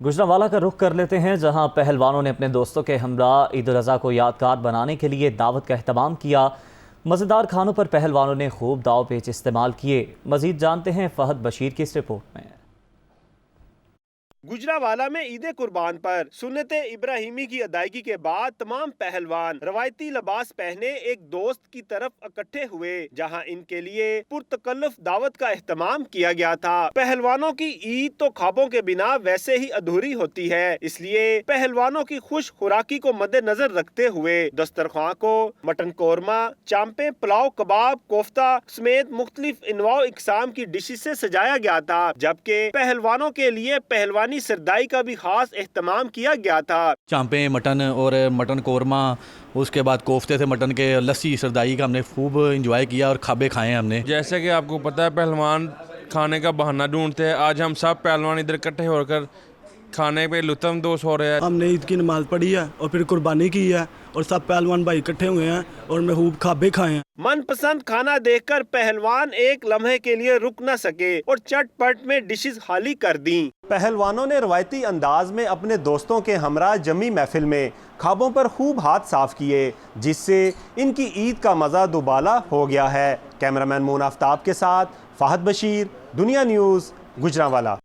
गुजरांवाला का रुख कर लेते हैं, जहां पहलवानों ने अपने दोस्तों के हमरा ईद उल अज़हा को यादगार बनाने के लिए दावत का अहतमाम किया। मज़ेदार खानों पर पहलवानों ने खूब दाव पेच इस्तेमाल किए। मज़ीद जानते हैं फ़हद बशीर की इस रिपोर्ट में। गुजरांवाला में ईद कुर्बान पर सुन्नत इब्राहिमी की अदायगी के बाद तमाम पहलवान रवायती लिबास पहने एक दोस्त की तरफ इकट्ठे हुए, जहां इनके लिए पुरतकल्लुफ दावत का एहतमाम किया गया था। पहलवानों की ईद तो ख्वाबों के बिना वैसे ही अधूरी होती है, इसलिए पहलवानों की खुश खुराकी को मद्देनजर रखते हुए दस्तरख्वां को मटन कोरमा, चांपे, पुलाव, कबाब, कोफ्ता समेत मुख्तलिफ इनवाओ इकसाम की डिशेज से सजाया गया था, जबकि पहलवानों के लिए पहलवानी सरदाई का भी खास एहतमाम किया गया था। चांपे, मटन और मटन कोरमा, उसके बाद कोफ्ते थे मटन के, लस्सी सरदाई का हमने खूब इंजॉय किया और खाबे खाए हमने। जैसे कि आपको पता है पहलवान खाने का बहाना ढूंढते हैं, आज हम सब पहलवान इधर इकट्ठे होकर खाने पे लुत्फ़अंदोज़ हो रहे हैं। हमने ईद की नमाज पढ़ी है और फिर कुर्बानी की है और सब पहलवान भाई इकट्ठे हुए हैं और मैं खूब खाबे खाए हैं। मनपसंद खाना देखकर पहलवान एक लम्हे के लिए रुक न सके और चटपट में डिशेस खाली कर दी। पहलवानों ने रवायती अंदाज में अपने दोस्तों के हमरा जमी महफिल में खाबों पर खूब हाथ साफ किए, जिससे इनकी ईद का मजा दुबाला हो गया है। कैमरामैन मून आफ्ताब के साथ फ़हद बशीर, दुनिया न्यूज़, गुजरांवाला।